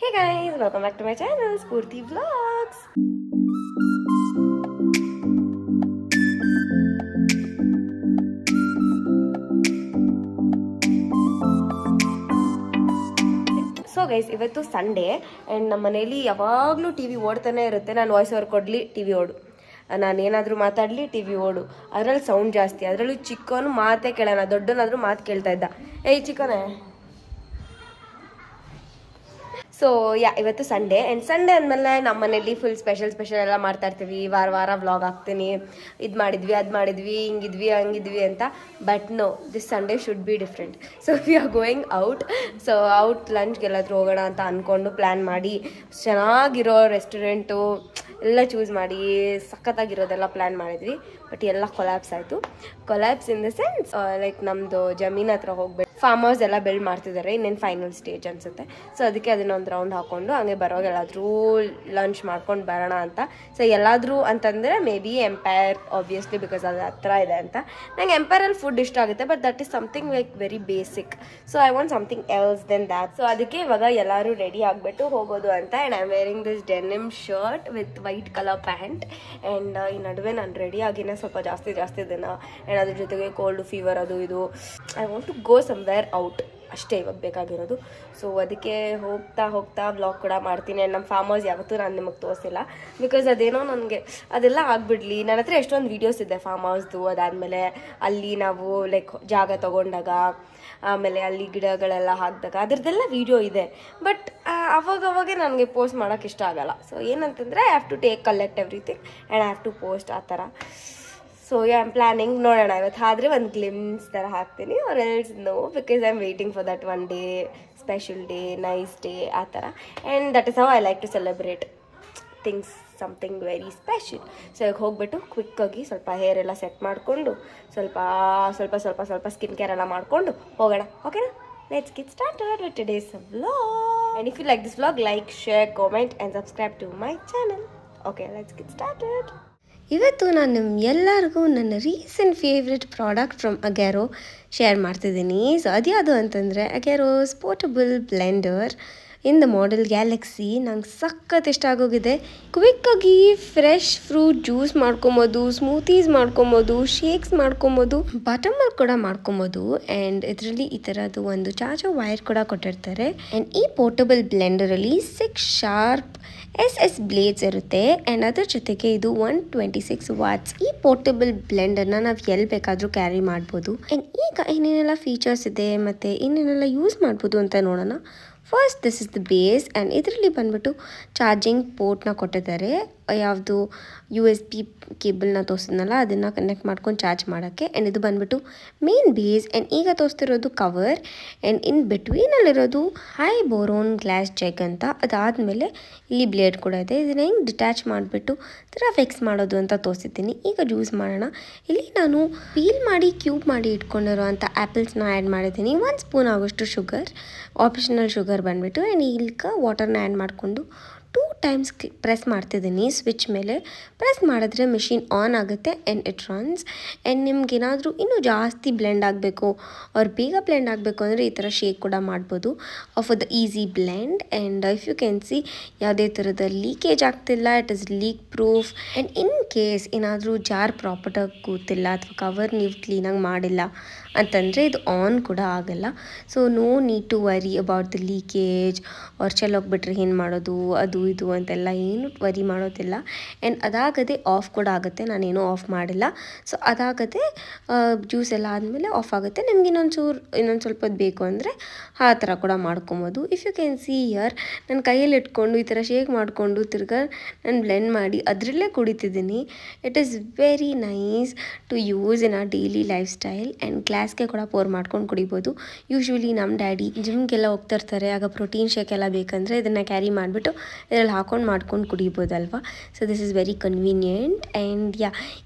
Hey guys, welcome back to my channel, Spurti Vlogs. So guys, ಇವತ್ತು Sunday and ನಮ್ಮ ಮನೇಲಿ ಯಾವಾಗಲೂ T V ಓಡ್ತಾನೆ ಇರುತ್ತೆ. ನಾನು ವಾಯ್ಸ್ ಓವರ್ ಕೊಡಲಿ ಟಿ ವಿ ಓಡು, ನಾನು ಏನಾದರೂ ಮಾತಾಡಲಿ ಟಿ ವಿ ಓಡು. ಅದರಲ್ಲಿ ಸೌಂಡ್ ಜಾಸ್ತಿ, ಅದರಲ್ಲೂ ಚಿಕ್ಕವನು ಮಾತೇ ಕೇಳೋಣ, ದೊಡ್ಡನಾದರೂ ಮಾತು ಕೇಳ್ತಾ ಇದ್ದ. ಏಯ್ ಚಿಕ್ಕನೇ. ಸೊ ಇವತ್ತು ಸಂಡೇ ಆ್ಯಂಡ್ ಸಂಡೇ ಅಂದಮೇಲೆ ನಮ್ಮ ಮನೇಲಿ ಫುಲ್ ಸ್ಪೆಷಲ್ ಎಲ್ಲ ಮಾಡ್ತಾ ಇರ್ತೀವಿ. ವಾರ ವ್ಲಾಗ್ ಹಾಕ್ತೀನಿ, ಇದು ಮಾಡಿದ್ವಿ ಅದು ಮಾಡಿದ್ವಿ, ಹಿಂಗಿದ್ವಿ ಹಂಗಿದ್ವಿ ಅಂತ. But no, this Sunday should be different. So we are going out. So out ಲಂಚ್ಗೆಲ್ಲಾದರೂ ಹೋಗೋಣ ಅಂತ ಅಂದ್ಕೊಂಡು ಪ್ಲ್ಯಾನ್ ಮಾಡಿ ಚೆನ್ನಾಗಿರೋ ರೆಸ್ಟೋರೆಂಟು ಎಲ್ಲ ಚೂಸ್ ಮಾಡಿ ಸಖತ್ತಾಗಿರೋದೆಲ್ಲ ಪ್ಲ್ಯಾನ್ ಮಾಡಿದ್ವಿ. ಬಟ್ ಎಲ್ಲ ಕೊಲ್ಯಾಪ್ಸ್ ಆಯಿತು. Collapse in the sense like ನಮ್ಮದು ಜಮೀನ್ ಹತ್ರ ಹೋಗ್ಬೇಕು, ಫಾರ್ಮ್ ಹೌಸ್ ಎಲ್ಲ ಬಿಲ್ಡ್ ಮಾಡ್ತಿದ್ದಾರೆ, ಇನ್ನೇನು ಫೈನಲ್ ಸ್ಟೇಜ್ ಅನಿಸುತ್ತೆ. ಸೊ ಅದಕ್ಕೆ ಅದನ್ನೊಂದು ರೌಂಡ್ ಹಾಕ್ಕೊಂಡು ಹಂಗೆ ಬರೋವಾಗ ಎಲ್ಲಾದರೂ ಲಂಚ್ ಮಾಡ್ಕೊಂಡು ಬರೋಣ ಅಂತ. ಸೊ ಎಲ್ಲಾದರೂ ಅಂತಂದರೆ maybe Empire, obviously because ಅದು ಹತ್ರ ಇದೆ ಅಂತ. ನಂಗೆ ಎಂಪೈರಲ್ಲಿ ಫುಡ್ ಇಷ್ಟ ಆಗುತ್ತೆ, but that is something like very basic. So I want something else then that. So ಅದಕ್ಕೆ ಇವಾಗ ಎಲ್ಲರೂ ರೆಡಿ ಆಗಿಬಿಟ್ಟು ಹೋಗೋದು ಅಂತ. And I am wearing this denim shirt with white colour pant. And ಈ ನಡುವೆ ನಾನು ರೆಡಿ ಆಗಿನೇ ಸ್ವಲ್ಪ ಜಾಸ್ತಿ ದಿನ. ಆ್ಯಂಡ್ ಅದ್ರ ಜೊತೆಗೆ ಕೋಲ್ಡ್ ಫೀವರ್ ಅದು ಇದು. I want to go somewhere out, ಅಷ್ಟೇ ಇವಾಗ ಬೇಕಾಗಿರೋದು. ಸೊ ಅದಕ್ಕೆ ಹೋಗ್ತಾ ವ್ಲಾಗ್ ಕೂಡ ಮಾಡ್ತೀನಿ. ಆ್ಯಂಡ್ ನಮ್ಮ ಫಾರ್ಮ್ ಹೌಸ್ ಯಾವತ್ತೂ ನಾನು ನಿಮಗೆ ತೋರಿಸಿಲ್ಲ, ಬಿಕಾಸ್ ಅದೇನೋ ನನಗೆ ಅದೆಲ್ಲ ಆಗಿಬಿಡ್ಲಿ. ನನ್ನ ಹತ್ರ ಎಷ್ಟೊಂದು ವೀಡಿಯೋಸ್ ಇದೆ ಫಾರ್ಮ್ ಹೌಸ್ದು. ಅದಾದಮೇಲೆ ಅಲ್ಲಿ ನಾವು ಲೈಕ್ ಜಾಗ ತೊಗೊಂಡಾಗ, ಆಮೇಲೆ ಅಲ್ಲಿ ಗಿಡಗಳೆಲ್ಲ ಹಾಕಿದಾಗ ಅದ್ರದ್ದೆಲ್ಲ ವೀಡಿಯೋ ಇದೆ. ಬಟ್ ಅವಾಗವಾಗ ನನಗೆ ಪೋಸ್ಟ್ ಮಾಡೋಕ್ಕೆ ಇಷ್ಟ ಆಗಲ್ಲ. ಸೊ ಏನಂತಂದರೆ I have to collect everything and I have to post ಆ ಥರ. ಸೊ ಐ ಆಮ್ ಪ್ಲ್ಯಾನಿಂಗ್, ನೋಡೋಣ ಇವತ್ತು ಆದರೆ ಒಂದು ಗ್ಲಿಮ್ಸ್ ಥರ ಹಾಕ್ತೀನಿ, or else no, because I am waiting for that one day, special day, nice day ಆ ಥರ. And that is how I like to celebrate things, something very special. So ಈಗ ಹೋಗ್ಬಿಟ್ಟು ಕ್ವಿಕ್ಕಾಗಿ ಸ್ವಲ್ಪ ಹೇರ್ ಎಲ್ಲ ಸೆಟ್ ಮಾಡಿಕೊಂಡು ಸ್ವಲ್ಪ ಸ್ಕಿನ್ ಕೇರ್ ಎಲ್ಲ ಮಾಡಿಕೊಂಡು ಹೋಗೋಣ. ಓಕೆನಾ? Let's get started with today's vlog. And if you like this vlog, like, share, comment and subscribe to my channel. Okay, let's get started. ಇವತ್ತು ನಾನು ನಿಮ್ಗೆಲ್ಲರಿಗೂ ನನ್ನ recent favourite product from Agaro share ಮಾಡ್ತಿದ್ದೀನಿ. ಸೊ ಅದ್ಯಾವುದು ಅಂತಂದರೆ Agaro's portable blender in the model Galaxy. ನಂಗೆ ಸಖತ್ ಇಷ್ಟ ಆಗೋಗಿದೆ. ಕ್ವಿಕ್ಕಾಗಿ ಫ್ರೆಶ್ ಫ್ರೂಟ್ ಜ್ಯೂಸ್ ಮಾಡ್ಕೊಬೋದು, ಸ್ಮೂತೀಸ್ ಮಾಡ್ಕೊಬೋದು, ಶೇಕ್ಸ್ ಮಾಡ್ಕೊಬೋದು, ಬಟರ್ ಮಿಲ್ಕ್ ಕೂಡ ಮಾಡ್ಕೊಬೋದು. ಆ್ಯಂಡ್ ಇದರಲ್ಲಿ ಈ ಥರದ್ದು ಒಂದು ಚಾರ್ಜರ್ ವೈರ್ ಕೂಡ ಕೊಟ್ಟಿರ್ತಾರೆ. ಆ್ಯಂಡ್ ಈ ಪೋರ್ಟಬಲ್ ಬ್ಲೆಂಡರಲ್ಲಿ 6 ಶಾರ್ಪ್ SS ಬ್ಲೇಡ್ಸ್ ಇರುತ್ತೆ. ಆ್ಯಂಡ್ ಅದ್ರ ಜೊತೆಗೆ ಇದು 126 ವಾಟ್ಸ್. ಈ ಪೋರ್ಟಬಲ್ ಬ್ಲೆಂಡರ್ನ ನಾವು ಎಲ್ಲಿ ಬೇಕಾದರೂ ಕ್ಯಾರಿ ಮಾಡ್ಬೋದು. ಆ್ಯಂಡ್ ಈಗ ಏನೇನೆಲ್ಲ ಫೀಚರ್ಸ್ ಇದೆ ಮತ್ತು ಏನೇನೆಲ್ಲ ಯೂಸ್ ಮಾಡ್ಬೋದು ಅಂತ ನೋಡೋಣ. First this is the base. And ಇದರಲ್ಲಿ ಬಂದ್ಬಿಟ್ಟು ಚಾರ್ಜಿಂಗ್ ಪೋರ್ಟ್ನ ಕೊಟ್ಟಿದ್ದಾರೆ. ಯಾವುದು USB ಕೇಬಲ್ನ ತೋರಿಸಿದ್ನಲ್ಲ ಅದನ್ನು ಕನೆಕ್ಟ್ ಮಾಡ್ಕೊಂಡು ಚಾರ್ಜ್ ಮಾಡೋಕ್ಕೆ. ಆ್ಯಂಡ್ ಇದು ಬಂದ್ಬಿಟ್ಟು ಮೇನ್ ಬೇಸ್. ಆ್ಯಂಡ್ ಈಗ ತೋರಿಸ್ತಿರೋದು ಕವರ್. ಆ್ಯಂಡ್ ಇನ್ ಬಿಟ್ವೀನಲ್ಲಿರೋದು ಹೈ ಬೋರೋನ್ ಗ್ಲಾಸ್ ಜಗ್ ಅಂತ. ಅದಾದಮೇಲೆ ಇಲ್ಲಿ ಬ್ಲೇಡ್ ಕೂಡ ಇದೆ. ಇದನ್ನ ಹೆಂಗೆ ಡಿಟ್ಯಾಚ್ ಮಾಡಿಬಿಟ್ಟು ಥರ ಫಿಕ್ಸ್ ಮಾಡೋದು ಅಂತ ತೋರಿಸಿದ್ದೀನಿ. ಈಗ ಜ್ಯೂಸ್ ಮಾಡೋಣ. ಇಲ್ಲಿ ನಾನು ಪೀಲ್ ಮಾಡಿ ಕ್ಯೂಬ್ ಮಾಡಿ ಇಟ್ಕೊಂಡಿರೋ ಅಂಥ ಆ್ಯಪಲ್ಸ್ನ ಆ್ಯಡ್ ಮಾಡಿದ್ದೀನಿ. 1 ಸ್ಪೂನ್ ಆಗೋಷ್ಟು ಶುಗರ್, ಆಪ್ಷನಲ್ ಶುಗರ್ ಬಂದುಬಿಟ್ಟು. ಆ್ಯಂಡ್ ಈಗ ವಾಟರ್ನ ಆ್ಯಡ್ ಮಾಡಿಕೊಂಡು 2 ಟೈಮ್ಸ್ ಪ್ರೆಸ್ ಮಾಡ್ತಿದ್ದೀನಿ. ಸ್ವಿಚ್ ಮೇಲೆ ಪ್ರೆಸ್ ಮಾಡಿದ್ರೆ ಮಿಷಿನ್ ಆನ್ ಆಗುತ್ತೆ ಆ್ಯಂಡ್ ಇಟ್ ರನ್ಸ್. ಆ್ಯಂಡ್ ನಿಮ್ಗೇನಾದರೂ ಇನ್ನೂ ಜಾಸ್ತಿ ಬ್ಲೆಂಡ್ ಆಗಬೇಕು ಅವ್ರು ಬೇಗ ಬ್ಲೆಂಡ್ ಆಗಬೇಕು ಅಂದರೆ ಈ ಥರ ಶೇಕ್ ಕೂಡ ಮಾಡ್ಬೋದು for the easy blend. And if you can see ಯಾವುದೇ ಥರದ ಲೀಕೇಜ್ ಆಗ್ತಿಲ್ಲ, it is leak proof. And in case ಏನಾದರೂ ಜಾರ್ ಪ್ರಾಪರ್ಟಾಗಿ ಕೂತಿಲ್ಲ ಅಥವಾ ಕವರ್ ನೀವು ಕ್ಲೀನಾಗಿ ಮಾಡಿಲ್ಲ ಅಂತಂದರೆ ಇದು ಆನ್ ಕೂಡ ಆಗಲ್ಲ. So no need to worry about the leakage ಅವ್ರು ಚೆಲ್ಲೋಗ್ಬಿಟ್ರೆ ಏನು ಮಾಡೋದು ಅದು ಇದು ಅಂತೆಲ್ಲ ಏನು ವರಿ ಮಾಡೋದಿಲ್ಲ. ಆ್ಯಂಡ್ ಅದಾಗದೆ ಆಫ್ ಕೂಡ ಆಗುತ್ತೆ. ನಾನೇನೂ ಆಫ್ ಮಾಡಿಲ್ಲ. ಸೊ ಅದಾಗದೆ ಜ್ಯೂಸ್ ಎಲ್ಲ ಆದಮೇಲೆ ಆಫ್ ಆಗುತ್ತೆ. ನಿಮ್ಗೆ ಇನ್ನೊಂದು ಸ್ವಲ್ಪ ಹೊತ್ತು ಬೇಕು ಅಂದರೆ ಆ ಥರ ಕೂಡ ಮಾಡ್ಕೊಬೋದು. If you can see here ನನ್ನ ಕೈಯಲ್ಲಿ ಇಟ್ಕೊಂಡು ಈ ಥರ ಶೇಕ್ ಮಾಡಿಕೊಂಡು ತಿರ್ಗಾ ನಾನು ಬ್ಲೆಂಡ್ ಮಾಡಿ ಅದರಲ್ಲೇ ಕುಡಿತಿದ್ದೀನಿ. It is very nice to use in a daily life style. And ಗ್ಲಾಸ್ಗೆ ಕೂಡ ಪೋರ್ ಮಾಡ್ಕೊಂಡು ಕುಡಿಬೋದು. ಯೂಶ್ವಲಿ ನಮ್ಮ ಡ್ಯಾಡಿ ಜಿಮ್ಗೆಲ್ಲ ಹೋಗ್ತಾ ಇರ್ತಾರೆ, ಆಗ ಪ್ರೋಟೀನ್ ಶೇಕ್ ಎಲ್ಲ ಬೇಕಂದರೆ ಇದನ್ನು ಕ್ಯಾರಿ ಮಾಡಿಬಿಟ್ಟು ಇದರಲ್ಲಿ ಹಾಕೊಂಡು ಮಾಡ್ಕೊಂಡು ಕುಡಿಬೋದಲ್ವ. So this is very convenient. And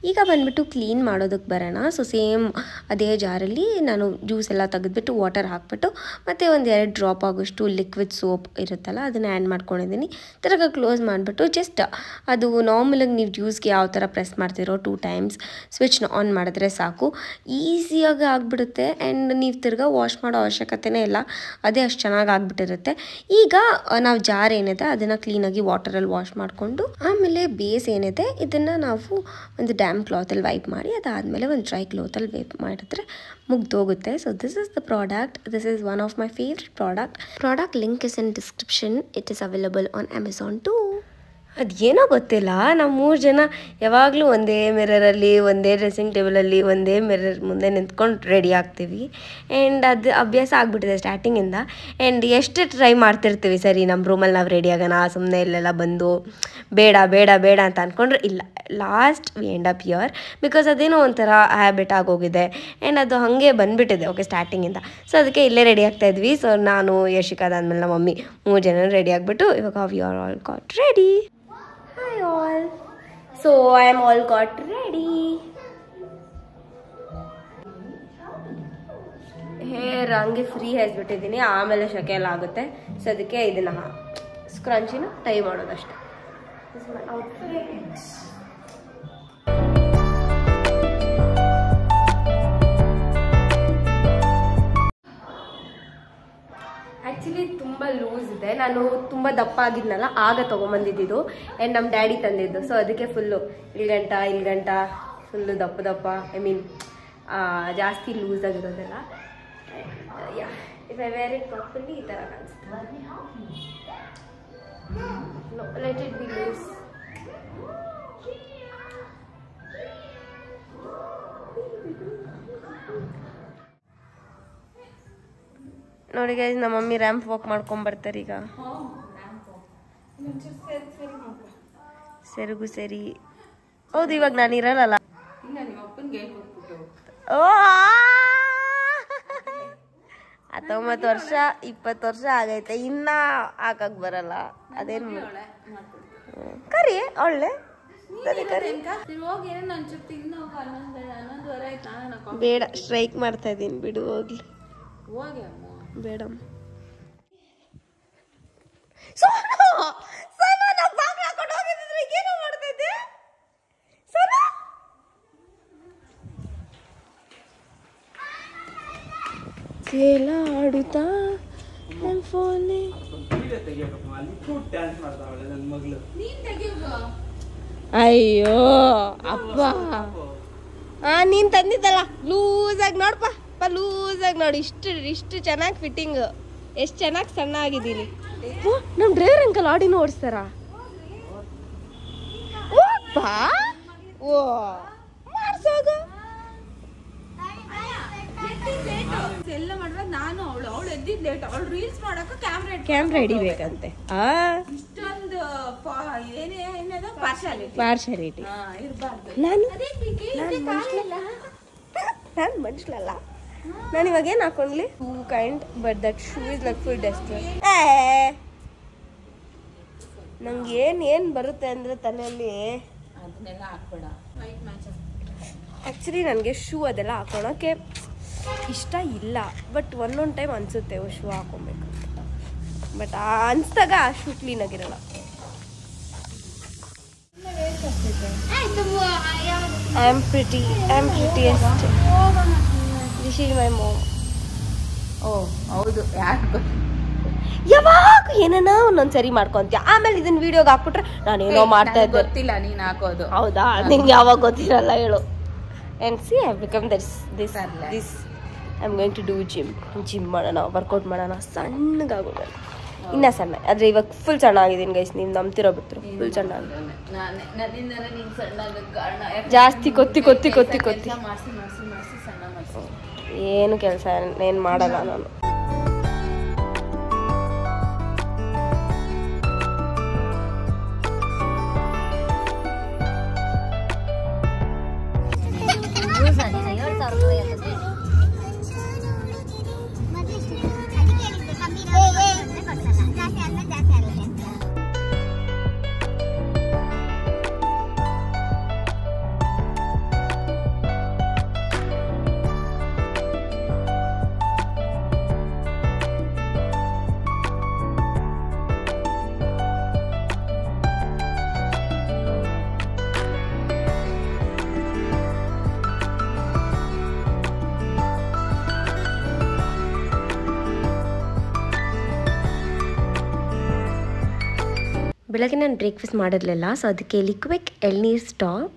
ಈಗ ಬಂದುಬಿಟ್ಟು ಕ್ಲೀನ್ ಮಾಡೋದಕ್ಕೆ ಬರೋಣ. ಸೊ ಸೇಮ್ ಅದೇ ಜಾರಲ್ಲಿ ನಾನು ಜ್ಯೂಸ್ ಎಲ್ಲ ತೆಗೆದ್ಬಿಟ್ಟು ವಾಟರ್ ಹಾಕ್ಬಿಟ್ಟು ಮತ್ತು ಒಂದು 2 ಡ್ರಾಪ್ ಆಗೋಷ್ಟು ಲಿಕ್ವಿಡ್ ಸೋಪ್ ಇರುತ್ತಲ್ಲ ಅದನ್ನು ಆ್ಯಡ್ ಮಾಡ್ಕೊಂಡಿದ್ದೀನಿ. ತಿರ್ಗ ಕ್ಲೋಸ್ ಮಾಡಿಬಿಟ್ಟು ಜಸ್ಟ್ ಅದು ನಾರ್ಮಲಾಗಿ ನೀವು ಜ್ಯೂಸ್ಗೆ ಯಾವ ಥರ ಪ್ರೆಸ್ ಮಾಡ್ತಿರೋ 2 ಟೈಮ್ಸ್ ಸ್ವಿಚ್ನ ಆನ್ ಮಾಡಿದ್ರೆ ಸಾಕು, ಈಸಿಯಾಗಿ ಆಗಿಬಿಡುತ್ತೆ ಆ್ಯಂಡ್ ನೀವು ತಿರ್ಗಾ ವಾಶ್ ಮಾಡೋ ಅವಶ್ಯಕತೆನೇ ಇಲ್ಲ, ಅದೇ ಅಷ್ಟು ಚೆನ್ನಾಗಿ ಆಗಿಬಿಟ್ಟಿರುತ್ತೆ. ಈಗ ನಾವು ಜಾರ್ ಏನಿದೆ ಅದನ್ನು ಕ್ಲೀನಾಗಿ ವಾಟರಲ್ಲಿ ವಾಶ್ ಮಾಡಿಕೊಂಡು ಆಮೇಲೆ ಬೇಸ್ ಏನಿದೆ ಇದನ್ನು ನಾವು ಒಂದು ಡ್ಯಾಮ್ ಕ್ಲಾತಲ್ಲಿ ವೈಪ್ ಮಾಡಿ ಅದಾದಮೇಲೆ ಒಂದು ಡ್ರೈ ಕ್ಲಾತಲ್ಲಿ ವೈಪ್ ಮಾಡಿದ್ರೆ ಮುಗ್ದೋಗುತ್ತೆ. So this is the product. This is one of my favourite product link is in description. It is available on Amazon too. ಅದೇನೋ ಗೊತ್ತಿಲ್ಲ, ನಾವು 3 ಜನ ಯಾವಾಗಲೂ ಒಂದೇ ಮಿರರಲ್ಲಿ, ಒಂದೇ ಡ್ರೆಸ್ಸಿಂಗ್ ಟೇಬಲಲ್ಲಿ, ಒಂದೇ ಮಿರರ್ ಮುಂದೆ ನಿಂತ್ಕೊಂಡು ರೆಡಿ ಆಗ್ತೀವಿ. ಆ್ಯಂಡ್ ಅದು ಅಭ್ಯಾಸ ಆಗಿಬಿಟ್ಟಿದೆ ಸ್ಟಾರ್ಟಿಂಗಿಂದ. ಆ್ಯಂಡ್ ಎಷ್ಟು ಟ್ರೈ ಮಾಡ್ತಿರ್ತೀವಿ, ಸರಿ ನಮ್ಮ ರೂಮಲ್ಲಿ ನಾವು ರೆಡಿ ಆಗೋಣ, ಸುಮ್ಮನೆ ಇಲ್ಲೆಲ್ಲ ಬಂದು ಬೇಡ ಬೇಡ ಬೇಡ ಅಂತ ಅಂದ್ಕೊಂಡ್ರೆ ಇಲ್ಲ, last V end up here because ಅದೇನೋ ಒಂಥರ ಹ್ಯಾಬಿಟ್ ಆಗೋಗಿದೆ ಆ್ಯಂಡ್ ಅದು ಹಾಗೆ ಬಂದುಬಿಟ್ಟಿದೆ ಓಕೆ ಸ್ಟಾರ್ಟಿಂಗಿಂದ. ಸೊ ಅದಕ್ಕೆ ಇಲ್ಲೇ ರೆಡಿ ಆಗ್ತಾಯಿದ್ವಿ. ಸೊ ನಾನು ಯಶಿಕಾದಾದ್ಮೇಲೆ ನಮ್ಮ ಮಮ್ಮಿ 3 ಜನ ರೆಡಿ ಆಗಿಬಿಟ್ಟು ಇವಾಗ we are all got ready. Hi all. So I am all got ready. Hair ಹಂಗೆ ಫ್ರೀ ಬಿಟ್ಟಿದ್ದೀನಿ, ಆಮೇಲೆ ಶೆಕೆ ಎಲ್ಲ ಆಗುತ್ತೆ. ಸೊ ಅದಕ್ಕೆ ಇದನ್ನ ಸ್ಕ್ರಂಚಿನ ಟೈ ಮಾಡೋದಷ್ಟೇ. ಆ್ಯಕ್ಚುಲಿ ತುಂಬ ಲೂಸ್ ಇದೆ. ನಾನು ತುಂಬ ದಪ್ಪ ಆಗಿದ್ನಲ್ಲ ಆಗ ತೊಗೊಂಬಂದಿದ್ದು ಆ್ಯಂಡ್ ನಮ್ಮ ಡ್ಯಾಡಿ ತಂದಿದ್ದು. ಸೊ ಅದಕ್ಕೆ ಫುಲ್ಲು ಇಲ್ಗಂಟ ಫುಲ್ಲು ದಪ್ಪ ಐ ಮೀನ್ ಜಾಸ್ತಿ ಲೂಸ್ ಆಗಿರೋದೆಲ್ಲ. If I wear it properly ಈ ಥರ ಕಾಣಿಸುತ್ತೆ. Let it be loose. ನೋಡಿ ಗೈಸ್, ನಮ್ಮ ಮಮ್ಮಿ ರ್ಯಾಂಪ್ ವಾಕ್ ಮಾಡ್ಕೊಂಬರ್ತಾರೆ ಈಗ. ಸೆರಗು ಸರಿ. ಹೌದು, ಇವಾಗ ನಾನು ಇರಲ್ಲ. ಓ 19 ವರ್ಷ 20 ವರ್ಷ ಆಗೈತೆ, ಇನ್ನ ಹಾಕಕ್ ಬರಲ್ಲ. ಅದೇನು ಕರಿ ಒಳ್ಳೆ ಬೇಡ, ಸ್ಟ್ರೈಕ್ ಮಾಡ್ತಾ ಇದ್ದೀನಿ, ಬಿಡು ಹೋಗ್ಲಿ. ಬೇಡ ಆಡುತ್ತಾ ನನ್ನ ಫೋನೇ. ಅಯ್ಯೋ ಅಪ್ಪ, ನೀನ್ ತಂದಿದ್ದಲ್ಲ ಲೂಸಾಗಿ ನೋಡಪ್ಪ, ಲೂಸಾಗಿ ನೋಡಿ. ಇಷ್ಟು ಚೆನ್ನಾಗಿ ಫಿಟ್ಟಿಂಗ್, ಎಷ್ಟು ಚೆನ್ನಾಗಿ ಸಣ್ಣ ಆಗಿದ್ದೀನಿ. ನಮ್ಮ ಡ್ರೈವರ್ ಅಂಕಲ್ ಆಡಿನೂ ಓಡಿಸ್ತಾರ. ಓ ಮಾಡ್ಸೋಗ ಎಲ್ಲ ಮಾಡಿದ್ರೆ ನಾನು ಅವಳು ಎದ್ದಿದ್ ಲೇಟ್. ಅವಳು ರೀಲ್ಸ್ ಮಾಡಕ್ಕೆ ಕ್ಯಾಮ್ರಾ ಹಿಡಿಬೇಕಂತೆ. ಇಷ್ಟೊಂದು ಪಾರ್ಶಾಲಿಟಿ ಇರಬಾರ್ದು. ನಾನು ಮನುಷ್ಯಲ್ಲ. ನಾನು ಇವಾಗ ಏನು ಹಾಕೊಂಡ್ಲಿ two kind, but that shoe is like full destroy. ನಂಗೆ ಏನು ಬರುತ್ತೆ ಅಂದರೆ ತಲೆಯಲ್ಲಿ ಅದನ್ನೆಲ್ಲ ಹಾಕ್ಬೇಡ. ಆ್ಯಕ್ಚುಲಿ ನನಗೆ ಶೂ ಅದೆಲ್ಲ ಹಾಕೊಳಕ್ಕೆ ಇಷ್ಟ ಇಲ್ಲ, ಬಟ್ ಒಂದೊಂದು ಟೈಮ್ ಅನಿಸುತ್ತೆ ಶೂ ಹಾಕೊಬೇಕು. ಬಟ್ ಅನ್ಸ್ದಾಗ ಆ ಶೂ ಕ್ಲೀನ್ ಆಗಿರಲ್ಲ. I am prettiest. This is my mom. ಓ ಹೌದು, ಯಾಕೆ ಯಾವಾಗ ಏನನ್ನ ಒಂದೊಂದು ಸರಿ ಮಾಡ್ಕೊಂತೀಯ, ಆಮೇಲೆ ಇದನ್ನ ವಿಡಿಯೋಗೆ ಹಾಕ್ಬಿಟ್ರೆ ನಾನೇನೋ ಮಾಡ್ತಾ ಇದ್ದೆ. ಗೊತ್ತಿಲ್ಲ ನೀನು ಹಾಕೋದು. ಹೌದಾ, ನಿಂಗೆ ಯಾವಾಗ ಗೊತ್ತಿರಲ್ಲ ಹೇಳು. And see I become this I am going to do gym ಮಾಡೋಣ, ವರ್ಕೌಟ್ ಮಾಡೋಣ. ಸಣ್ಣಗಾಗೋಣ, ಇನ್ನೂ ಸಣ್ಣ. ಆದರೆ ಇವಾಗ ಫುಲ್ ಸಣ್ಣ ಆಗಿದ್ದೀನಿ ಗೈಸ್, ನೀವು ನಂಬ್ತಿರೋ ಬಿಟ್ಟರು ಫುಲ್ ಸಣ್ಣ ಆಗಿದೆ. ಜಾಸ್ತಿ ಕೊತ್ತಿ ಏನು ಕೆಲಸ ಏನು ಮಾಡಲ್ಲ ನಾನು. ಬೆಳಗ್ಗೆ ನಾನು ಬ್ರೇಕ್ಫಾಸ್ಟ್ ಮಾಡಿರಲಿಲ್ಲ, ಸೊ ಅದಕ್ಕೆ ಇಲ್ಲಿ ಕ್ವಿಕ್ ಎಳ್ನೀರು ಸ್ಟಾಪ್.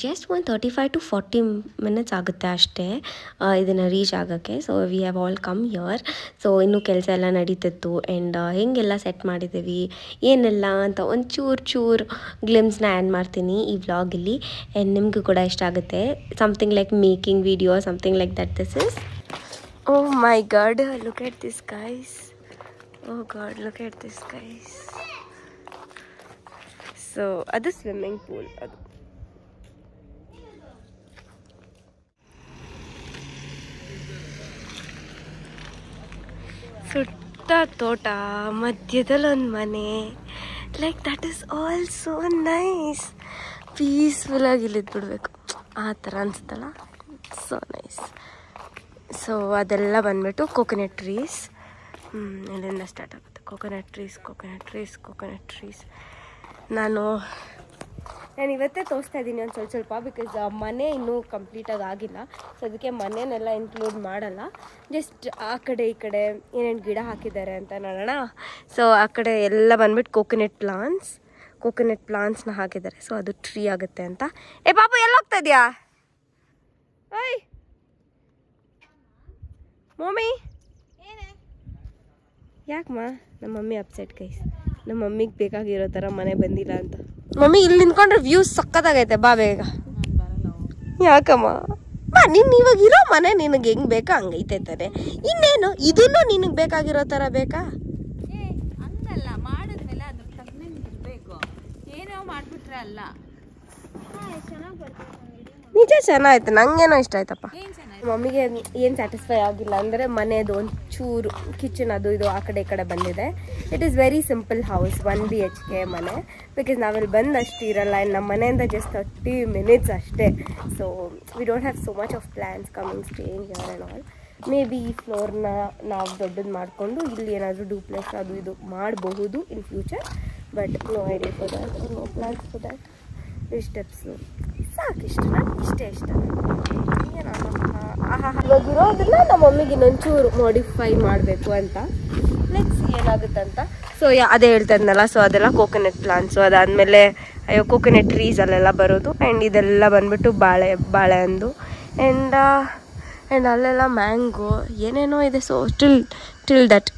ಜಸ್ಟ್ ಒಂದು 35 to 40 minutes ಆಗುತ್ತೆ ಅಷ್ಟೇ ಇದನ್ನು ರೀಚ್ ಆಗೋಕ್ಕೆ. So we have all come here. So ಇನ್ನೂ ಕೆಲಸ ಎಲ್ಲ ನಡೀತಿತ್ತು ಆ್ಯಂಡ್ ಹೇಗೆಲ್ಲ ಸೆಟ್ ಮಾಡಿದ್ದೀವಿ ಏನೆಲ್ಲ ಅಂತ ಒಂದು ಚೂರು ಗ್ಲಿಮ್ಸ್ನ ಆ್ಯಡ್ ಮಾಡ್ತೀನಿ ಈ ವ್ಲಾಗಲ್ಲಿ. ಆ್ಯಂಡ್ ನಿಮಗೂ ಕೂಡ ಇಷ್ಟ ಆಗುತ್ತೆ. Something like making video, something like that this is. Oh my god, look at this guys. Oh god, look at this guys. So ಅದು ಸ್ವಿಮ್ಮಿಂಗ್ ಪೂಲ್. ಅದು ಸುತ್ತ ತೋಟ, ಮಧ್ಯದಲ್ಲಿ ಒಂದು ಮನೆ. Like that is all so nice. ಪೀಸ್ಫುಲ್ಲಾಗಿ ಇಲ್ಲಿದ್ದು ಬಿಡಬೇಕು ಆ ಥರ ಅನಿಸುತ್ತಲ್ಲ. So nice. ಸೊ ಅದೆಲ್ಲ ಬಂದ್ಬಿಟ್ಟು ಕೋಕೋನಟ್ ಟ್ರೀಸ್. ಇಲ್ಲಿಂದ ಸ್ಟಾರ್ಟ್ ಆಗುತ್ತೆ. Coconut trees. ನಾನು ಇವತ್ತೇ ತೋರಿಸ್ತಾ ಇದ್ದೀನಿ ಒಂದು ಸ್ವಲ್ಪ ಬಿಕಾಸ್ ಮನೆ ಇನ್ನೂ ಕಂಪ್ಲೀಟಾಗಿ ಆಗಿಲ್ಲ. ಸೊ ಅದಕ್ಕೆ ಮನೆಯನ್ನೆಲ್ಲ ಇನ್ಕ್ಲೂಡ್ ಮಾಡಲ್ಲ. ಜಸ್ಟ್ ಆ ಕಡೆ ಈ ಕಡೆ ಏನೇನು ಗಿಡ ಹಾಕಿದ್ದಾರೆ ಅಂತ ನೋಡೋಣ. ಸೊ ಆ ಕಡೆ ಎಲ್ಲ ಬಂದ್ಬಿಟ್ಟು ಕೋಕೋನಟ್ ಪ್ಲಾಂಟ್ಸ್ನ ಹಾಕಿದ್ದಾರೆ. ಸೊ ಅದು ಟ್ರೀ ಆಗುತ್ತೆ ಅಂತ. ಏ ಪಾಪು ಎಲ್ಲ ಹೋಗ್ತಾ ಇದೆಯಾ? ಓಯ್ ಮಮ್ಮಿ, ಯಾಕಮ್ಮ? ನಮ್ಮ ಮಮ್ಮಿ ಅಪ್ಸೆಟ್ ಗೈಸ್. ನಮ್ಮ ಮಮ್ಮಿಗೆ ಬೇಕಾಗಿರೋ ಥರ ಮನೆ ಬಂದಿಲ್ಲ ಅಂತ. ಮಮ್ಮಿ ಇಲ್ಲಿ ನಿಂತ್ಕೊಂಡ್ರೆ ವ್ಯೂಸ್ ಸಕ್ಕತ್ತಾಗೈತೆ, ಬಾ ಬೇಗ. ಯಾಕಮ್ಮ? ಬಾ, ನೀನು ಇವಾಗ ಇರೋ ಮನೆ ನಿನಗೆ ಹೆಂಗೆ ಬೇಕಾ ಹಂಗೈತೆ ತಾನೆ. ಇನ್ನೇನು ಇದನ್ನು ನಿನಗೆ ಬೇಕಾಗಿರೋ ಥರ ಬೇಕಾ? ಹಂಗಲ್ಲ, ಮಾಡಿದ್ಮೇಲೆ ಅದು ತಕ್ಕನಂಗೆ ಇರಬೇಕು. ಏನೋ ಮಾಡಿಬಿಟ್ರೆ ಅಲ್ಲ. ನಿಜ ಚೆನ್ನಾಯ್ತು, ನಂಗೇನೋ ಇಷ್ಟ ಆಯ್ತಪ್ಪ. ಮಮ್ಮಿಗೆ ಏನು ಸ್ಯಾಟಿಸ್ಫೈ ಆಗಿಲ್ಲ ಅಂದರೆ ಮನೆಯದು ಒಂದು ಚೂರು ಕಿಚನ್ ಅದು ಇದು ಆ ಕಡೆ ಈ ಕಡೆ ಬಂದಿದೆ. It is very simple house, 1 BHK ಮನೆ. ಬಿಕಾಸ್ ನಾವಿಲ್ಲಿ ಬಂದು ಅಷ್ಟು ಇರಲ್ಲ. ಆ್ಯಂಡ್ ನಮ್ಮ ಮನೆಯಿಂದ ಜಸ್ಟ್ 30 minutes ಅಷ್ಟೇ. So we don't have so much of plans coming staying here and all. May be ಈ ಫ್ಲೋರ್ನ ನಾವು ದೊಡ್ಡದು ಮಾಡಿಕೊಂಡು ಇಲ್ಲಿ ಏನಾದರೂ ಡೂಪ್ಲೆಕ್ಸ್ ಅದು ಇದು ಮಾಡಬಹುದು in future. But no idea for that, no plans for that. ಈ ಸ್ಟೆಪ್ಸು ಸಾಕಿಷ್ಟ, ಇಷ್ಟೇ ಇಷ್ಟ. ಇವಾಗಿರೋದನ್ನ ನಮ್ಮ ಮಮ್ಮಿಗೆ ಇನ್ನೊಂಚೂರು ಮಾಡಿಫೈ ಮಾಡಬೇಕು ಅಂತ. ಲೆಟ್ಸ್ ಏನಾಗುತ್ತಂತ. ಸೊ ಅದೇ ಹೇಳ್ತಾ ಇದ್ನಲ್ಲ. ಸೊ ಅದೆಲ್ಲ ಕೋಕೋನಟ್ ಪ್ಲಾಂಟ್ಸು. ಅದಾದಮೇಲೆ ಕೋಕೋನಟ್ ಟ್ರೀಸ್ ಅಲ್ಲೆಲ್ಲ ಬರೋದು. ಆ್ಯಂಡ್ ಇದೆಲ್ಲ ಬಂದ್ಬಿಟ್ಟು ಬಾಳೆ ಹಣ್ಣು. ಆ್ಯಂಡ್ ಅಲ್ಲೆಲ್ಲ ಮ್ಯಾಂಗೋ ಏನೇನೋ ಇದೆ. ಸೊ ಟಿಲ್ ದಟ್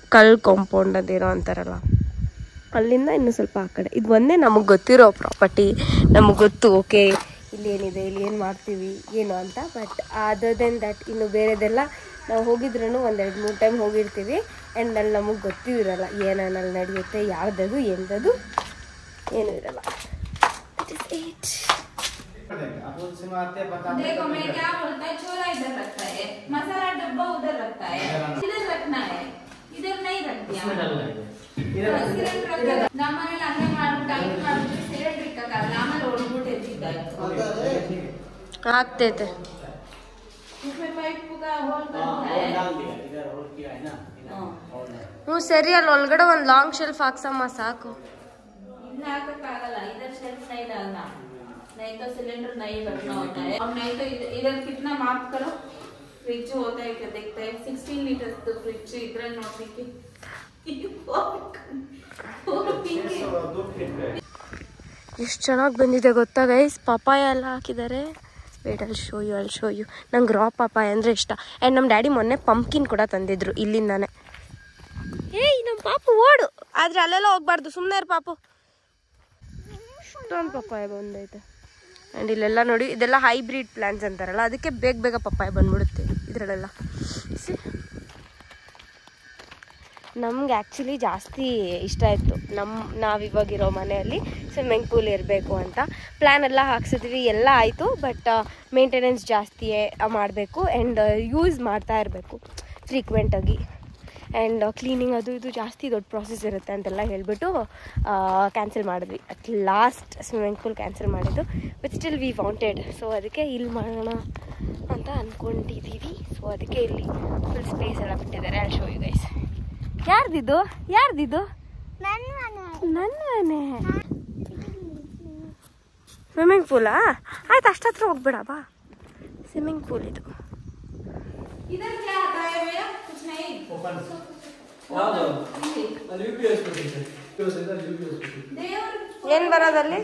ಕಾಂಪೌಂಡ್ ಅದಿರೋ ಅಂತಾರಲ್ಲ, ಅಲ್ಲಿಂದ ಇನ್ನೂ ಸ್ವಲ್ಪ ಆ ಕಡೆ. ಇದು ಒಂದೇ ನಮಗೆ ಗೊತ್ತಿರೋ ಪ್ರಾಪರ್ಟಿ. ನಮಗೆ ಗೊತ್ತು ಓಕೆ ಇಲ್ಲಿ ಏನಿದೆ, ಇಲ್ಲಿ ಏನು ಮಾಡ್ತೀವಿ ಏನು ಅಂತ. ಬಟ್ ಅದರ್ ದೆನ್ ದಟ್ ಇನ್ನು ಬೇರೆದೆಲ್ಲ ನಾವು ಹೋಗಿದ್ರೂ 1-2-3 ಟೈಮ್ ಹೋಗಿರ್ತೀವಿ. ಆ್ಯಂಡ್ ಅಲ್ಲಿ ನಮಗೆ ಗೊತ್ತೂ ಇರೋಲ್ಲ ಏನೇನಲ್ಲಿ ನಡೆಯುತ್ತೆ, ಯಾರ್ದದು ಎಂಥದ್ದು ಏನೂ ಇರೋಲ್ಲ. That is it. देखो मैं क्या बोलता है, छोला इधर रखता है, मसाला डब्बा उधर रखता है, इधर रखना है, इधर नहीं रख दिया. ನಮ್ಮನೆ ಹಂಗೆ ಮಾಡ್ಬಿಟ್ಟು ಸಿಲಿಂಡರ್ ಇಕ್ಕಲ್ಲ, ಆಮೇಲೆ ಓಡ್ಬಿಟ್ಟು ಎತ್ತಿದ್ದಾರೆ ಆಗ್ತೈತೆ. इसमें पाइप का होल करना है. ಹ್ಞೂ ಸರಿ. ಅಲ್ಲಿ ಒಳಗಡೆ ಒಂದು ಲಾಂಗ್ ಶೆಲ್ಫ್ ಹಾಕ್ಸಮ್ಮ ಸಾಕು. इधर हाकक्कागಲ್ಲ, इधर शेल्फ नहीं डालना, नहीं तो सिलेंडर नहीं रखना होता है. और नहीं तो इधर कितना माप करो. फ्रिज होता है क्या देखते हैं, 16 लीटर तो फ्रिज इधर ನೋಡ್ಲಿಕ್ಕೆ ಎಷ್ಟು ಚೆನ್ನಾಗಿ ಬಂದಿದೆ ಗೊತ್ತಾ ಗೈಸ್. ಪಪಾಯ ಎಲ್ಲ ಹಾಕಿದ್ದಾರೆ. ವೇಟ್, ಅಲ್ಲಿ ಶೋ ಯು. ನಂಗೆ ರಾ ಪಪಾಯ ಅಂದರೆ ಇಷ್ಟ. ಆ್ಯಂಡ್ ನಮ್ಮ ಡ್ಯಾಡಿ ಮೊನ್ನೆ ಪಂಪ್ಕಿನ್ ಕೂಡ ತಂದಿದ್ರು ಇಲ್ಲಿಂದಾನೆ. ಏಯ್ ನಮ್ಮ ಪಾಪು ಓಡು, ಆದರೆ ಅಲ್ಲೆಲ್ಲ ಹೋಗ್ಬಾರ್ದು, ಸುಮ್ಮನೆ ಇರು ಪಾಪು. ಇಷ್ಟೊಂದು ಪಪ್ಪಾಯ ಬಂದೈತೆ. ಆ್ಯಂಡ್ ಇಲ್ಲೆಲ್ಲ ನೋಡಿ, ಇದೆಲ್ಲ ಹೈಬ್ರಿಡ್ ಪ್ಲಾಂಟ್ಸ್ ಅಂತಾರಲ್ಲ, ಅದಕ್ಕೆ ಬೇಗ ಪಪ್ಪಾಯ ಬಂದ್ಬಿಡುತ್ತೆ ಇದರಲ್ಲೆಲ್ಲ. ನಮ್ಗೆ ಆ್ಯಕ್ಚುಲಿ ಜಾಸ್ತಿ ಇಷ್ಟ ಇತ್ತು ನಾವಿವಾಗಿರೋ ಮನೆಯಲ್ಲಿ ಸ್ವಿಮ್ಮಿಂಗ್ ಪೂಲ್ ಇರಬೇಕು ಅಂತ. ಪ್ಲ್ಯಾನ್ ಎಲ್ಲ ಹಾಕ್ಸಿದ್ವಿ, ಎಲ್ಲ ಆಯಿತು. ಬಟ್ ಮೇಂಟೆನೆನ್ಸ್ ಜಾಸ್ತಿ ಮಾಡಬೇಕು ಆ್ಯಂಡ್ ಯೂಸ್ ಮಾಡ್ತಾ ಇರಬೇಕು ಫ್ರೀಕ್ವೆಂಟಾಗಿ. ಆ್ಯಂಡ್ ಕ್ಲೀನಿಂಗ್ ಅದು ಇದು ಜಾಸ್ತಿ ದೊಡ್ಡ ಪ್ರಾಸೆಸ್ ಇರುತ್ತೆ ಅಂತೆಲ್ಲ ಹೇಳಿಬಿಟ್ಟು ಕ್ಯಾನ್ಸಲ್ ಮಾಡಿದ್ವಿ. At last swimming pool cancel ಮಾಡಿದ್ದು. But still we wanted. So ಅದಕ್ಕೆ ಇಲ್ಲಿ ಮಾಡೋಣ ಅಂತ ಅಂದ್ಕೊಂಡಿದ್ದೀವಿ. ಸೊ ಅದಕ್ಕೆ ಇಲ್ಲಿ ಫುಲ್ ಸ್ಪೇಸ್ ಎಲ್ಲ ಬಿಟ್ಟಿದ್ದಾರೆ. I show you guys. ಯಾರು ಯಾರ್ದಿದು ಯಾರ್ದಿದು? ನನ್ನ ಮನೆ. ಸ್ವಿಮ್ಮಿಂಗ್ ಪೂಲಾ? ಆಯ್ತು, ಅಷ್ಟತ್ರ ಹೋಗ್ಬೇಡ ಬಾ. ಸ್ವಿಮ್ಮಿಂಗ್ ಪೂಲ್ ಇದು. ಏನ್ ಬರೋದಲ್ಲಿ?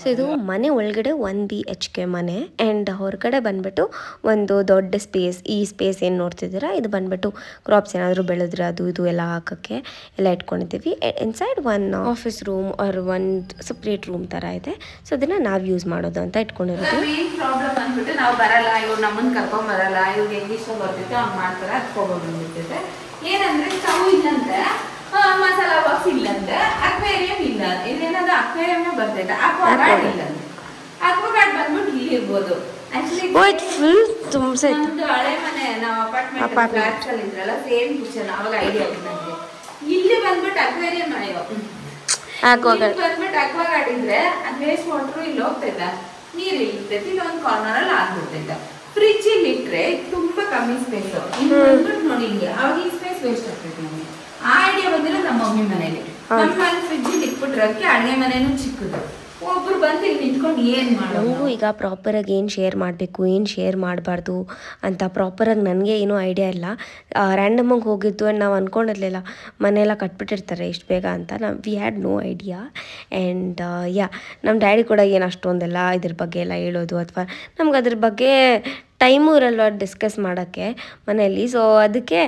ಸೊ ಇದು ಮನೆ ಒಳಗಡೆ 1 BHK ಮನೆ ಆ್ಯಂಡ್ ಹೊರಗಡೆ ಬಂದ್ಬಿಟ್ಟು ಒಂದು ದೊಡ್ಡ ಸ್ಪೇಸ್. ಈ ಸ್ಪೇಸ್ ಏನು ನೋಡ್ತಿದ್ದೀರಾ ಇದು ಬಂದ್ಬಿಟ್ಟು ಕ್ರಾಪ್ಸ್ ಏನಾದರೂ ಬೆಳೆದ್ರೆ ಅದು ಇದು ಎಲ್ಲ ಹಾಕೋಕ್ಕೆ ಎಲ್ಲ ಇಟ್ಕೊಂಡಿದ್ದೀವಿ. Inside one office room or ಒಂದು ಸಪ್ರೇಟ್ ರೂಮ್ ಥರ ಇದೆ. ಸೊ ಅದನ್ನು ನಾವು ಯೂಸ್ ಮಾಡೋದು ಅಂತ ಇಟ್ಕೊಂಡಿರೋದು. ಮೇನ್ ಪ್ರಾಬ್ಲಮ್ ಅಂದ್ಬಿಟ್ಟು ನಾವು ಬರಲ್ಲ, ಇವ್ರು ನಮ್ಮನ್ನು ಕರ್ಕೊಂಡ್ ಬರಲ್ಲ, ಇವ್ರಿಗೆ ಹೆಂಗೆ ಇಷ್ಟ ಬರ್ತೈತೆ ಅವ್ನು ಮಾಡ್ತಾರೆ, ಹತ್ಕೊಂಡ್ಬಂದ್ಬಿಡ್ತೈತೆ. ಏನಂದ್ರೆ ಸ್ಟವ್ ಇಲ್ಲಂತೆ, ಮಸಾಲಾ ಬಾಕ್ಸ್ ಇಲ್ಲಂತೆ, ಅಕ್ವೇರಿಯಂ ಇಲ್ಲ, ಇಲ್ಲೇನಾದ್ರು ಅಕ್ವೇರಿಯಂನೇ ಬರ್ತೈತೆ, ಅಕ್ವಾಗಾರ್ಡ್ ಇಲ್ಲಂತೆ. ಅಕ್ವಾಗಾರ್ಡ್ ಬಂದ್ಬಿಟ್ಟು ಇಲ್ಲಿ ಇರ್ಬೋದು. ನಮ್ದು ಹಳೆ ಮನೆ, ನಾವು ಅಪಾರ್ಟ್ಮೆಂಟ್ ಫ್ಲಾಟ್ಸ್ ಅಲ್ಲಿ ಇದ್ರಲ್ಲ, ಸೇಮ್ ಕಿಚನ್, ಅವಾಗ ಐಡಿಯಾ ನನಗೆ. ಇಲ್ಲಿ ಬಂದ್ಬಿಟ್ಟು ಅಕ್ವೇರಿಯಂ ಬಂದ್ಬಿಟ್ಟು ಅಕ್ವಾಗಾರ್ಡ್ ಇದ್ರೆ ಅದ್ ವೇಸ್ಟ್ ವಾಟರ್ ಇಲ್ಲಿ ಹೋಗ್ತೈತ, ನೀರ್ ಇರ್ತೈತಿ, ಇಲ್ಲೊಂದು ಕಾರ್ನರ್ ಅಲ್ಲಿ ಆಗ್ಬಿಡ್ತೈತ. ಫ್ರಿಜ್ ಇಲ್ಲಿ ಇಟ್ರೆ ತುಂಬಾ ಕಮ್ಮಿ ಸ್ಪೇಸ್, ಬಂದ್ಬಿಟ್ಟು ನೋಡಿ ಹಿಂಗೆ, ಅವಾಗ ಈ ಸ್ಪೇಸ್ ವೇಸ್ಟ್ ಆಗ್ತೈತಿ. ನಮಗೆ ಆ ಐಡಿಯಾ ಬಂದಿರೋ ನಮ್ಮ ಮಮ್ಮಿ ಮನೇಲಿ. ನಮ್ಮ ಮನೆ ಫ್ರಿಜ್ ಇಲ್ಲಿ ಇಟ್ಬಿಟ್ರಕ್ಕೆ ಅಡುಗೆ ಮನೇನು ಚಿಕ್ಕದು, ಒಬ್ರು ಬಂದು ಇಲ್ಲಿ ನಿಂತ್ಕೊಂಡು ಏನ್ ಮಾಡೋದು. ನನಗೂ ಈಗ ಪ್ರಾಪರಾಗಿ ಏನು ಶೇರ್ ಮಾಡಬೇಕು, ಏನು ಶೇರ್ ಮಾಡಬಾರ್ದು ಅಂತ ಪ್ರಾಪರಾಗಿ ನನಗೆ ಏನೂ ಐಡಿಯಾ ಇಲ್ಲ. ರ್ಯಾಂಡಮಾಗಿ ಹೋಗಿದ್ದು ಆ್ಯಂಡ್ ನಾವು ಅಂದ್ಕೊಂಡಿರಲಿಲ್ಲ ಮನೆಯೆಲ್ಲ ಕಟ್ಬಿಟ್ಟಿರ್ತಾರೆ ಇಷ್ಟು ಬೇಗ ಅಂತ. We had no idea. And ನಮ್ಮ ಡ್ಯಾಡಿ ಕೂಡ ಏನು ಅಷ್ಟೊಂದೆಲ್ಲ ಇದ್ರ ಬಗ್ಗೆ ಎಲ್ಲ ಹೇಳೋದು ಅಥವಾ ನಮ್ಗೆ ಅದ್ರ ಬಗ್ಗೆ ಟೈಮು ಇರಲ್ವ ಡಿಸ್ಕಸ್ ಮಾಡೋಕ್ಕೆ ಮನೆಯಲ್ಲಿ. ಸೊ ಅದಕ್ಕೆ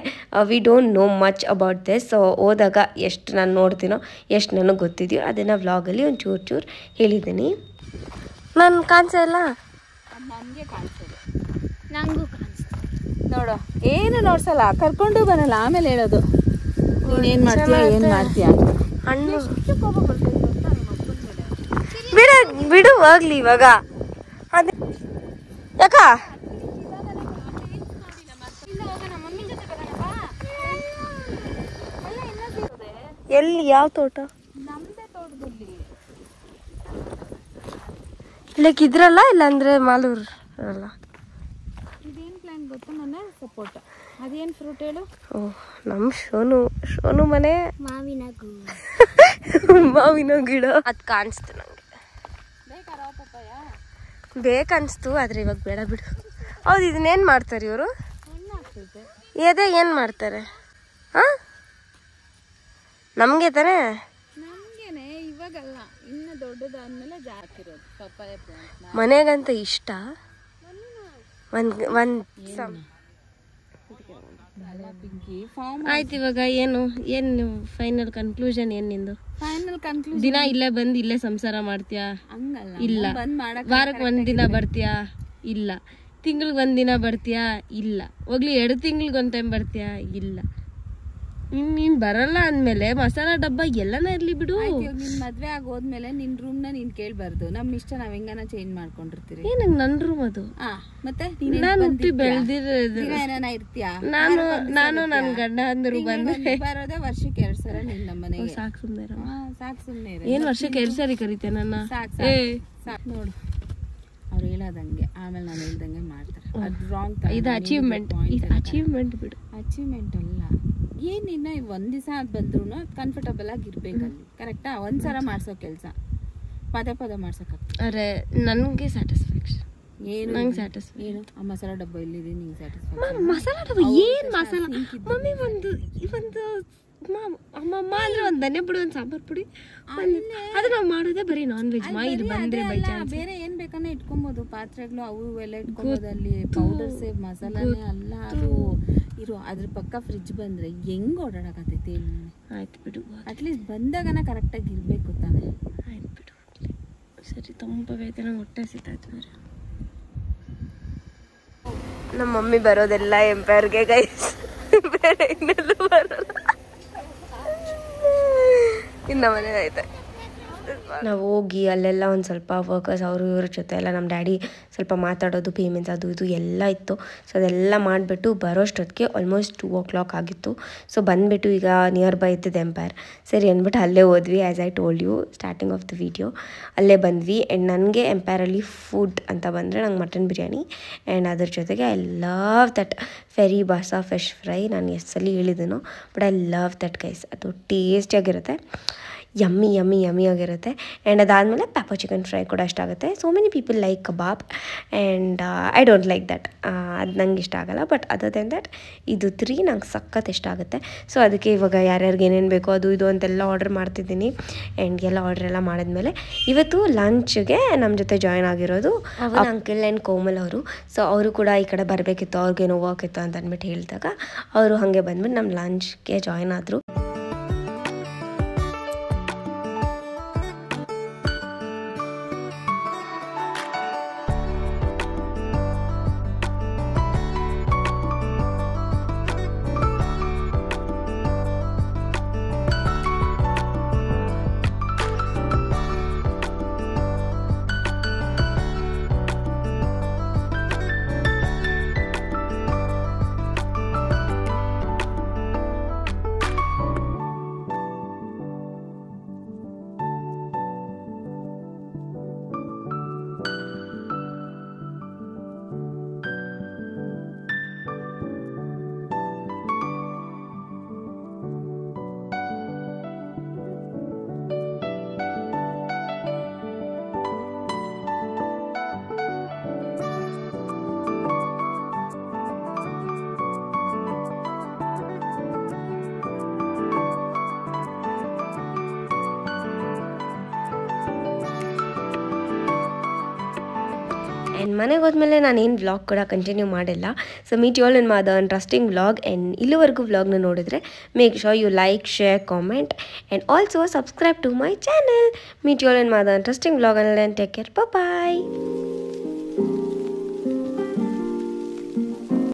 we don't know much about this. So ಹೋದಾಗ ಎಷ್ಟು ನಾನು ನೋಡ್ತೀನೋ, ಎಷ್ಟು ನನಗೆ ಗೊತ್ತಿದೆಯೋ ಅದನ್ನು ವ್ಲಾಗಲ್ಲಿ ಒಂದು ಚೂರು ಹೇಳಿದ್ದೀನಿ. ನಾನು ಕಾಣಿಸಲ್ಲ, ನಮಗೆ ಕಾಣಿಸೋದು, ನಂಗೂ ಕಾಣಿಸ್ತದೆ. ನೋಡು, ಏನು ನೋಡ್ಸಲ್ಲ, ಕರ್ಕೊಂಡು ಬರಲ್ಲ, ಆಮೇಲೆ ಹೇಳೋದು ನೀನೇನು ಮಾಡ್ತೀಯ ಏನು ಮಾಡ್ತೀಯ. ಹಣ್ಣು ಬಿಡು ಹೋಗ್ಲಿ ಇವಾಗ. ಅದೇ ಯಾಕ ಎಲ್ಲಿ ಯಾವ ತೋಟ? ಲೈಕ್ ಇದ್ರಲ್ಲ, ಇಲ್ಲಾಂದ್ರೆ ಮಾಲೂರ್ ಅಲ್ಲ. ಇದೇನು ಪ್ಲಾಂಟ್ ಗೊತ್ತಾ? ನನ್ನ ಸಪೋಟ. ಅದೇನು ಫ್ರೂಟ್ ಹೇಳು? ಓಹ್, ನಮ್ಮ ಶೋನು ಮನೆ ಮಾವಿನ ಗಿಡ. ಅದು ಕಾಣಿಸ್ತು ನನಗೆ, ಬೇಕನ್ನಿಸ್ತು, ಆದರೆ ಇವಾಗ ಬೇಡ ಬಿಡು. ಹೌದು, ಇದನ್ನೇನು ಮಾಡ್ತಾರೆ ಇವರು? ಎದೆ ಏನು ಮಾಡ್ತಾರೆ? ಹಾಂ, ನಮಗೆ ತಾನೇ? ನಮಗೇನೆ, ಇವಾಗಲ್ಲ, ಇನ್ನು ದೊಡ್ಡದಾದ್ಮೇಲೆ ಜಾಕಿರೋದು ಪಪ್ಪಾಯ ಪ್ಲಾಂಟ್. ಮನೆಗಂತ ಇಷ್ಟ. ಆಯ್ತು, ಇವಾಗ ಏನು ಫೈನಲ್ ಕನ್ಕ್ಲೂಷನ್ ಏನು ನಿಂದು? ದಿನ ಇಲ್ಲೇ ಬಂದು ಇಲ್ಲೇ ಸಂಸಾರ ಮಾಡ್ತೀಯಾ? ಹಂಗಲ್ಲ, ಇಲ್ಲ. ವಾರಕ್ಕೆ 1 ದಿನ ಬರ್ತೀಯಾ? ಇಲ್ಲ. ತಿಂಗಳಿಗೆ 1 ದಿನ ಬರ್ತೀಯಾ? ಇಲ್ಲ. ಹೋಗ್ಲಿ 2 ತಿಂಗಳಿಗೆ 1 ಟೈಮ್ ಬರ್ತೀಯಾ? ಇಲ್ಲ. ನೀನ್ ಬರಲ್ಲ ಅಂದ್ಮೇಲೆ ಮಸಾಲಾ ಡಬ್ಬ ಎಲ್ಲಾನ ಇರ್ಲಿ ಬಿಡು. ನಿನ್ ಮದ್ವೆ ಆಗೋದ್ಮೇಲೆ ನಿನ್ ರೂಮ್ ನ ನೀನ್ ಕೇಳ್ಬಾರ್ದು. ನಮ್ ಇಷ್ಟ ನಾವ್ ಹೆಂಗನ ಚೇಂಜ್ ಮಾಡ್ಕೊಂಡಿರ್ತೀರಿ. ಏನಂಗ್ ನನ್ ರೂಮ್ ಅದು? ಮತ್ತೆ ನಾನು ಹುಟ್ಟಿ ಬೆಳ್ದಿರೋದು. ಇರ್ತೀಯಾ? ನಾನು ನನ್ ಗಂಡ ಅಂದ್ರು ಬಂದ್ರೆ ಬರೋದೇ ವರ್ಷಕ್ಕೆ 2 ಸಲ ನಿನ್ ನಮ್ಮನೆಗೆ. ಸಾಕ್ ಸುಮ್ನೆ ಏನ್ ವರ್ಷಕ್ಕೆ 2 ಸರಿ ಕರೀತೆ ನನ್ನ? ಸಾಕ್ ನೋಡು, ಅವ್ರು ಹೇಳೋದಂಗೆ ಆಮೇಲೆ ನಾನು ಹೇಳ್ದಂಗೆ ಮಾಡ್ತಾರೆ. ಅದು ರಾಂಗ್. ಇದು ಅಚೀವ್ಮೆಂಟ್ ಬಿಡು. ಅಚೀವ್ಮೆಂಟ್ ಅಲ್ಲ, ಏನಿನ್ನ 1 ದಿವಸ ಬಂದ್ರು ಕಂಫರ್ಟಬಲ್ ಆಗಿ ಇರ್ಬೇಕಲ್ಲಿ. ಕರೆಕ್ಟಾ? ಒಂದ್ಸಲ ಮಾಡ್ಸೋ ಕೆಲಸ ಪದೇ ಮಾಡ್ಸೋಕ್ಕಾಗ್ತದೆ. ಅರೆ ನನ್ಗೆ ಸ್ಯಾಟಿಸ್ಫ್ಯಾಕ್ಷನ್ ಏನು? ನಂಗೆ ಸ್ಯಾಟಿಸ್ಫೈ ಏನು? ಆ ಮಸಾಲಾ ಡಬ್ಬ ಇಲ್ಲಿದೆ, ನಿಂಗೆ ಸ್ಯಾಟಿಸ್ಫ್ಯಾಕ್ಷನ್? ಮಸಾಲಾ ಡಬ್ಬ ಏನ್ ಮಸಾಲಾ? ಮಮ್ಮಿ ಒಂದು ಅಮ್ಮಮ್ಮ ಅಂದ್ರೆ ಒಂದು ಧನ್ಯ ಪುಡಿ, ಒಂದು ಸಾಂಬಾರ್ ಪುಡಿ, ಅದು ನಾವು ಮಾಡೋದೇ ಬರೀ ನಾನ್ ವೆಜ್. ಇದು ಬಂದ್ರೆ ಬೈ ಚಾನ್ಸ್ ಬೇರೆ ಏನ್ ಬೇಕನ್ನ ಇಟ್ಕೊಬಹುದು, ಪಾತ್ರೆಗಳು ಅವು ಎಲ್ಲ ಇಟ್ಕೊಬಹುದು. ಅಲ್ಲಿ ಪೌಡರ್ ಸೇವ್ ಮಸಾಲಾನೇ ಅಲ್ಲ ಅದು ಇರೋ. ಅದ್ರ ಪಕ್ಕ ಫ್ರಿಜ್ ಬಂದ್ರೆ ಹೆಂಗ್ ಓಡಾಡಕತ್ತೈತಿ? ಆಯ್ತು ಬಿಡು, ಅಟ್ಲೀಸ್ಟ್ ಬಂದಾಗನ ಕರೆಕ್ಟ್ ಆಗಿ ಇರ್ಬೇಕು ತಾನೆ. ಆಯ್ತು ಬಿಡು, ಸರಿ. ತಂಪಾಗೈತೆ, ನಂಗೆ ಹೊಟ್ಟೆ ಸಿಗ್ತಾಯ್ತು ಬೇರೆ. ನಮ್ಮ ಮಮ್ಮಿ ಬರೋದೆಲ್ಲ ಎಂಪೈರ್ಗೆ ಗೈಸ್, ಬೇರೆ ಇನ್ನೆಲ್ಲೂ ಬರೋಲ್ಲ. ಇನ್ನ ಮನೆ ಐತೆ. ನಾವು ಹೋಗಿ ಅಲ್ಲೆಲ್ಲ ಒಂದು ಸ್ವಲ್ಪ ವರ್ಕರ್ಸ್ ಅವರು ಇವ್ರ ಜೊತೆ ಎಲ್ಲ ನಮ್ಮ ಡ್ಯಾಡಿ ಸ್ವಲ್ಪ ಮಾತಾಡೋದು ಪೇಮೆಂಟ್ಸ್ ಅದು ಇದು ಎಲ್ಲ ಇತ್ತು. ಸೊ ಅದೆಲ್ಲ ಮಾಡಿಬಿಟ್ಟು ಬರೋಷ್ಟೊತ್ತಿಗೆ ಆಲ್ಮೋಸ್ಟ್ 2 o'clock ಆಗಿತ್ತು. ಸೊ ಬಂದುಬಿಟ್ಟು ಈಗ ನಿಯರ್ ಬೈ ಇದ್ದಿದ್ದು ಎಂಪೈರ್ ಸರಿ ಅಂದ್ಬಿಟ್ಟು ಅಲ್ಲೇ ಹೋದ್ವಿ. As I told you starting of the video ಅಲ್ಲೇ ಬಂದ್ವಿ. ಆ್ಯಂಡ್ ನನಗೆ ಎಂಪೈರಲ್ಲಿ ಫುಡ್ ಅಂತ ಬಂದರೆ ನಂಗೆ ಮಟನ್ ಬಿರಿಯಾನಿ ಆ್ಯಂಡ್ ಅದ್ರ ಜೊತೆಗೆ I love that ferry basa fish fry. ನಾನು ಎಷ್ಟಲ್ಲಿ ಹೇಳಿದ್ದೀನೋ but I love that guys. ಅದು ಟೇಸ್ಟಿಯಾಗಿರುತ್ತೆ, ಯಮ್ಮಿ ಯಮ್ಮಿ ಯಮ್ಮಿ ಆಗಿರುತ್ತೆ. ಆ್ಯಂಡ್ ಅದಾದಮೇಲೆ ಪೆಪ್ಪರ್ ಚಿಕನ್ ಫ್ರೈ ಕೂಡ ಇಷ್ಟ ಆಗುತ್ತೆ. So many people like kebab and I don't like that. ಅದು ನಂಗೆ ಇಷ್ಟ ಆಗಲ್ಲ. ಬಟ್ ಅದರ್ ದೆನ್ ದಟ್ ಇದು 3 ನಂಗೆ ಸಖತ್ ಇಷ್ಟ ಆಗುತ್ತೆ. ಸೊ ಅದಕ್ಕೆ ಇವಾಗ ಯಾರ್ಯಾರಿಗೆ ಏನೇನು ಬೇಕೋ ಅದು ಇದು ಅಂತೆಲ್ಲ ಆರ್ಡರ್ ಮಾಡ್ತಿದ್ದೀನಿ. ಆ್ಯಂಡ್ ಎಲ್ಲ ಆರ್ಡ್ರ್ ಎಲ್ಲ ಮಾಡಿದ್ಮೇಲೆ ಇವತ್ತು ಲಂಚ್ಗೆ ನಮ್ಮ ಜೊತೆ ಜಾಯ್ನ್ ಆಗಿರೋದು ಅವನ ಅಂಕಲ್ ಆ್ಯಂಡ್ ಕೋಮಲ್ ಅವರು. ಸೊ ಅವರು ಕೂಡ ಈ ಕಡೆ ಬರಬೇಕಿತ್ತು, ಅವ್ರಿಗೇನೋ ವರ್ಕ್ ಇತ್ತು ಅಂತ ಅಂದ್ಬಿಟ್ಟು ಹೇಳಿದಾಗ ಅವರು ಹಾಗೆ ಬಂದ್ಬಿಟ್ಟು ನಮ್ಮ ಲಂಚ್ಗೆ ಜಾಯ್ನ್ ಆದರು. ಆ್ಯಂಡ್ ಮನೆಗೆ ಹೋದ್ಮೇಲೆ ನಾನೇನು ವ್ಲಾಗ್ ಕೂಡ ಕಂಟಿನ್ಯೂ ಮಾಡಿಲ್ಲ. So meet you all in my other interesting vlog. And ಇಲ್ಲಿವರೆಗೂ ವ್ಲಾಗ್ನ ನೋಡಿದ್ರೆ make sure you like, share, comment and also subscribe to my channel. Meet you all in my other interesting vlog. and then take care. Bye bye.